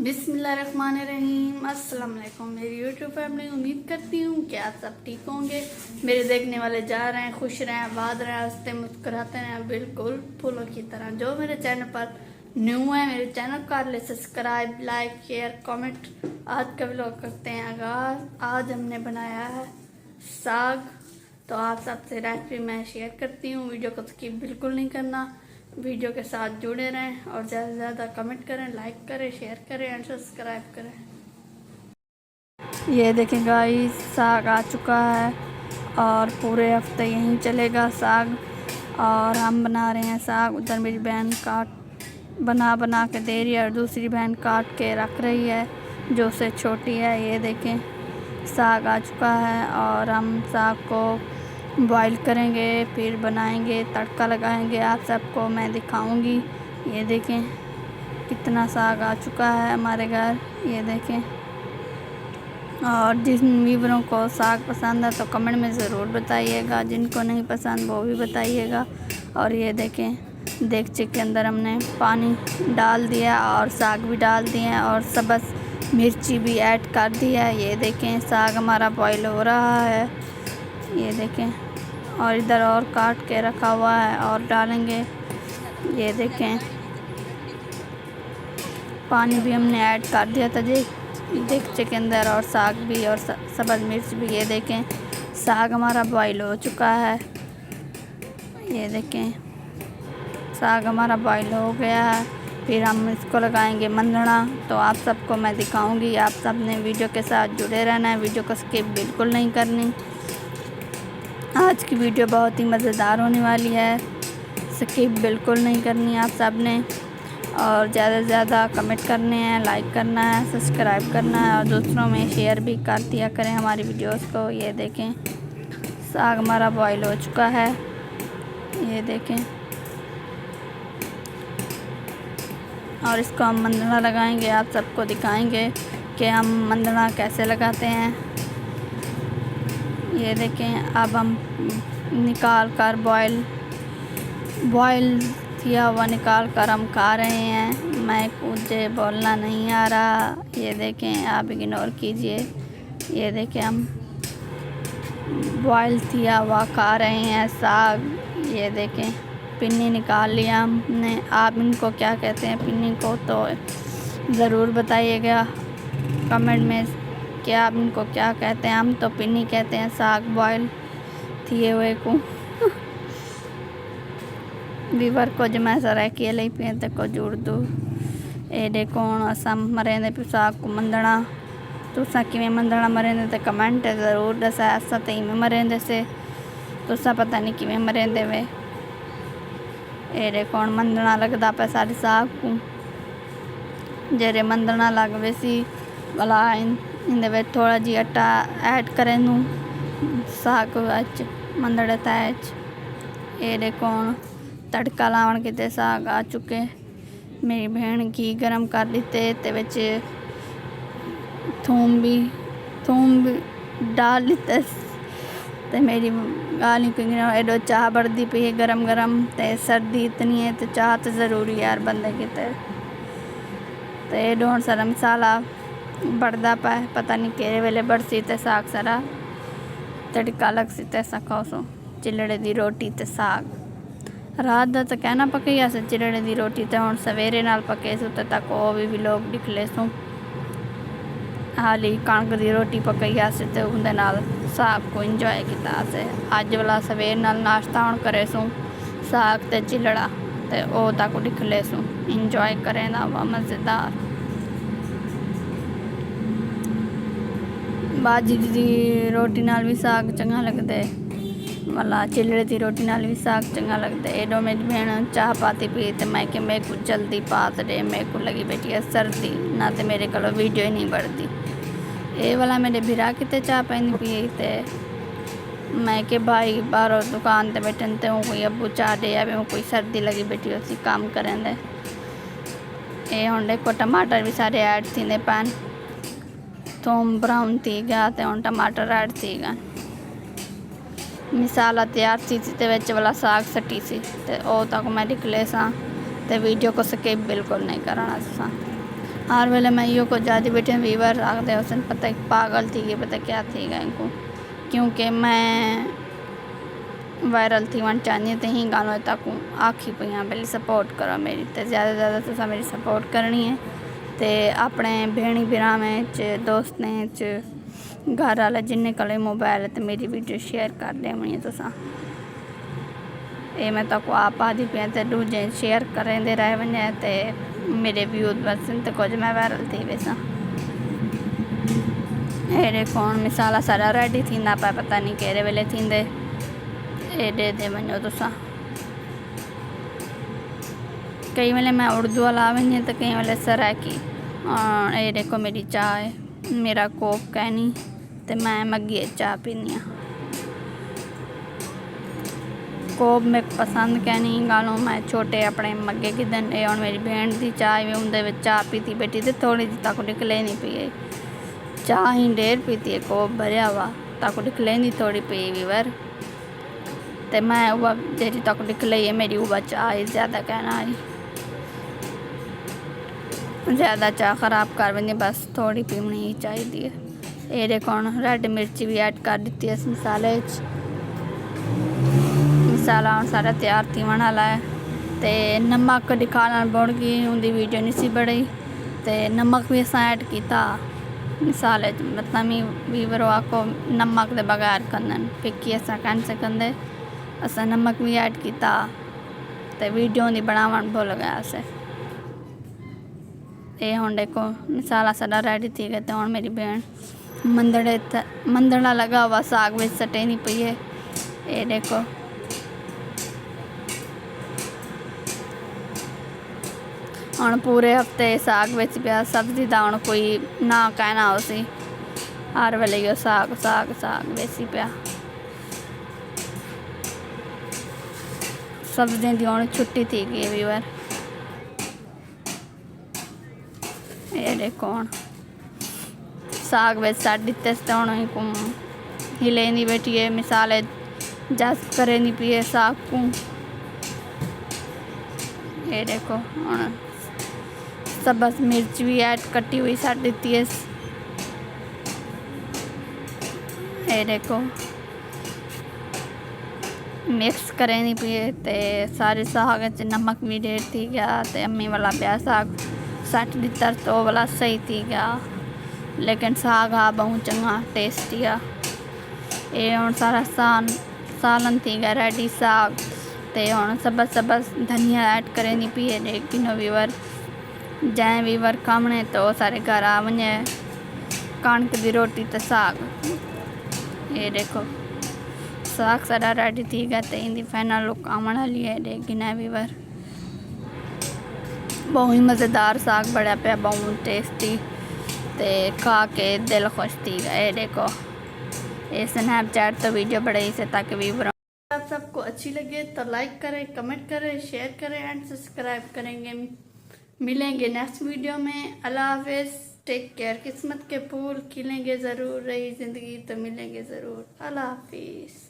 बिस्मिल्लाहिर्रहमानिर्रहीम। अस्सलाम वालेकुम मेरी यूट्यूब फैमिली। उम्मीद करती हूँ कि आप सब ठीक होंगे। मेरे देखने वाले जा रहे हैं, खुश रहें, आबाद रहें, हंसते मुस्कुराते रहें, बिल्कुल फूलों की तरह। जो मेरे चैनल पर न्यू है, मेरे चैनल को कर ले सब्सक्राइब, लाइक, शेयर, कमेंट। आज का व्लॉग करते हैं आगाज़। आज हमने बनाया है साग, तो आप सबसे रेसिपी मैं शेयर करती हूँ। वीडियो को स्किप बिल्कुल नहीं करना, वीडियो के साथ जुड़े रहें और ज़्यादा से ज़्यादा कमेंट करें, लाइक करें, शेयर करें और सब्सक्राइब करें। ये देखें गाइस, साग आ चुका है और पूरे हफ्ते यहीं चलेगा साग। और हम बना रहे हैं साग। उधर मेरी बहन काट बना के दे रही है और दूसरी बहन काट के रख रही है जो उससे छोटी है। ये देखें साग आ चुका है और हम साग को बॉईल करेंगे, फिर बनाएंगे, तड़का लगाएंगे, आप सबको मैं दिखाऊंगी। ये देखें कितना साग आ चुका है हमारे घर। ये देखें, और जिन व्यूअरों को साग पसंद है तो कमेंट में ज़रूर बताइएगा, जिनको नहीं पसंद वो भी बताइएगा। और ये देखें देगचे के अंदर हमने पानी डाल दिया और साग भी डाल दिए और सब्ज़ मिर्ची भी ऐड कर दी है। ये देखें साग हमारा बॉईल हो रहा है। ये देखें, और इधर और काट के रखा हुआ है और डालेंगे। ये देखें पानी भी हमने ऐड कर दिया था देगचे के अंदर, और साग भी और सब्ज़ मिर्च भी। ये देखें साग हमारा बॉईल हो चुका है। ये देखें साग हमारा बॉईल हो गया है। फिर हम इसको लगाएंगे मंदना, तो आप सबको मैं दिखाऊंगी। आप सब ने वीडियो के साथ जुड़े रहना है, वीडियो को स्किप बिल्कुल नहीं करनी। आज की वीडियो बहुत ही मज़ेदार होने वाली है, स्किप बिल्कुल नहीं करनी आप सब ने। और ज़्यादा से ज़्यादा कमेंट करने हैं, लाइक करना है, सब्सक्राइब करना है और दूसरों में शेयर भी कर दिया करें हमारी वीडियोस को। ये देखें साग हमारा बॉईल हो चुका है। ये देखें, और इसको हम मंदना लगाएंगे, आप सबको दिखाएंगे कि हम मंदना कैसे लगाते हैं। ये देखें अब हम निकाल कर बॉयल किया हुआ निकाल कर हम खा रहे हैं। मैं मुझे बोलना नहीं आ रहा। ये देखें, आप इग्नोर कीजिए। ये देखें हम बॉयल किया हुआ खा रहे हैं साग। ये देखें पिन्नी निकाल लिया हमने। आप इनको क्या कहते हैं पिन्नी को, तो ज़रूर बताइएगा कमेंट में कि आप इनको क्या कहते हैं। हम तो पिन्नी कहते हैं साग बॉयल किए हुए को। वीवर को जो मैं सर किए ली पे ते को जुड़ दो ए देखो असम मरेंदे पे साग को मंदना। तुसा किवें मंदना मरेंदे ते कमेंट ज़रूर दसा। असा ते में मरेंदे से तुसा पता नहीं किवें मरेंदे वे। ए देखो मंदना लगदा पे सारे साग को। जेरे मंदना लग वे सी भला इंदे विच थोड़ा जी आटा ऐड करें नू साग विच मंदड़े तैच। ये देखो तड़का लावन किते साग आ चुके। मेरी बहन घी गरम कर दिते ते विच थूम भी डाल दिते। ते मेरी गाली एडो चाह बढ़ती पई है गरम गरम, ते सर्दी इतनी है तो चाह तो ज़रूरी यार बंदे की। ते एडो हुण सारा मसाला बढ़दा पाए, पता नहीं केड़े वेले बढ़सी ते साग सारा तड़का लग सी ते खाओ सो। चिलड़े दी रोटी ते साग रात दा तो कहना पकई अस चिलड़े दी रोटी ते हुण सवेरे नाल पके सो तक वो भी लोग निकले सो। हाली कणक दी रोटी पकई अस ते उहदे नाल साग को इंजॉय किया अस। अज वाला सवेर नाल नाश्ता हुण करे सो साग ते चिलड़ा, ते ओ तक निकले सो इंजॉय करें दा वा मज़ेदार। बाजी दी रोटी नाल भी साग चंगा लगदे, वाला चिलड़े दी रोटी नाल भी साग चंगा लगता है। एडो मेरी बहन चाह पाती पी तो मैं कि मेरे को जल्दी पात दे, मेरे को लगी बैठी है सर्दी ना, तो मेरे को वीडियो ही नहीं बढ़ती। ये वाला मेरे बिरा किते चाह पैंदी पी ते मैं कि भाई बाहरों दुकान ते बैठन ते कोई अब्बू चाह दे या कोई सर्दी लगी बैठी उसी काम करें दे। ये हुण देखो टमाटर भी सारे ऐड थी पैन, थूम ब्राउन थी गया तो हुण टमाटर ऐड थी गए। मसाला तैयार सी ते विच वाला साग सटी सी ते ओ तक मैं निकले सा। ते वीडियो को स्किप बिल्कुल नहीं करना सा। हर वेले मैं यो को जाती बैठे वीवर रख दे उसन पता पागल थी गई पता क्या थी गए इनको क्योंकि मैं वायरल थी वन चाहनी तो ही गानों तक आखी पई पहले सपोर्ट करो मेरी तो ज़्यादा तो मेरी सपोर्ट करनी है तो अपने भेणी भरा में दोस्त ने घर वाले जिन्ने कले मोबाइल है तो मेरी वीडियो शेयर कर देनी तुसा ये मैं तो आप आदि पे तो दूजे शेयर करें दे रहे वने तो मेरे व्यूज बस तो कुछ मैं वायरल थी वैसा ये कौन मिसाला सारा रेडी थी ना पता नहीं केरे वेले थींदे ये दे वनो तुसा कई वेले मैं उर्दू वाला वने तो कई वेले सराकी ये देखो मेरी चाय मेरा कोप कहनी तो मैं मग्गी चाह पीनी कोप में पसंद कहनी गालों मैं छोटे अपने मग्गे की दिन और मेरी बहन की चाय भी उनके चाह पीती बैठी तो थोड़ी जी तक निकले नहीं पी चाह ही ढेर पीती है कोप भरिया हुआ तक निकले नहीं थोड़ी पी वीवर तो मैं वह जेरी तक निकले है मेरी वह चाह ज़्यादा कहना आई ज़्यादा चाह ख़राब कर बनी बस थोड़ी पीनी ही चाहिए ये देखो रेड मिर्च भी ऐड कर दी इस मसाले मसाला हम सारा तैयार थी वन वाला है तो नमक दिखाना बुड़ गई उनकी वीडियो नहीं सी बड़ी तो नमक भी असा ऐड किया मसाले मतलब वीवर को नमक के बगैर कंदन फिक्की असा कह सकते असा नमक भी ऐड किया तो वीडियो की बनावन भुल गया से ये हूँ देखो मसाला सारा रेडी थी गया तो हूँ मेरी बहन मंदड़ा लगा हुआ साग में सटे नहीं पई है ये देखो हूँ पूरे हफ्ते साग बिच पिया सब्जी का हूँ कोई ना कहना उसी हर वेले यो साग साग साग बेसी पिया सब्जियों की हूँ छुट्टी थी गई व्यूअर ये देखो हूँ साग बिच सट दिते तो हूँ हिले नहीं बैठी है मिसाले जस करे नहीं पिए साग को ये देखो हूँ सब बस मिर्च भी ऐड कटी हुई सट दी है ये देखो मिक्स करें नहीं पिए तो सारे साग नमक भी ढेर थी गया तो अम्मी वाला ब्याह साग सट दिता तो वाला सही थी गया लेकिन साग आ बहुत चंगा टेस्टी आ ये हूँ सारा सालन थी गया रेडी साग तो हूँ सबस धनिया ऐड करें नहीं पिए लेकिन वीवर जै वीवर खामने तो सारे घर आ वने कणक की रोटी तो साग ये देखो साग सारा रेडी थी गया तो इनकी फाइनल लुक आवन वाली है लेकिन वीवर बहुत ही मज़ेदार साग बड़ा पे बहुत टेस्टी ते खा के दिल खुश थी गया ये देखो ये स्नैपचैट तो वीडियो बढ़ाई से ताकि वीवर आप सबको अच्छी लगे तो लाइक करें कमेंट करें शेयर करें एंड सब्सक्राइब करेंगे मिलेंगे नेक्स्ट वीडियो में अल्लाह हाफिज़ टेक केयर किस्मत के फूल खिलेंगे ज़रूर रही ज़िंदगी तो मिलेंगे ज़रूर अल्लाह हाफिज़।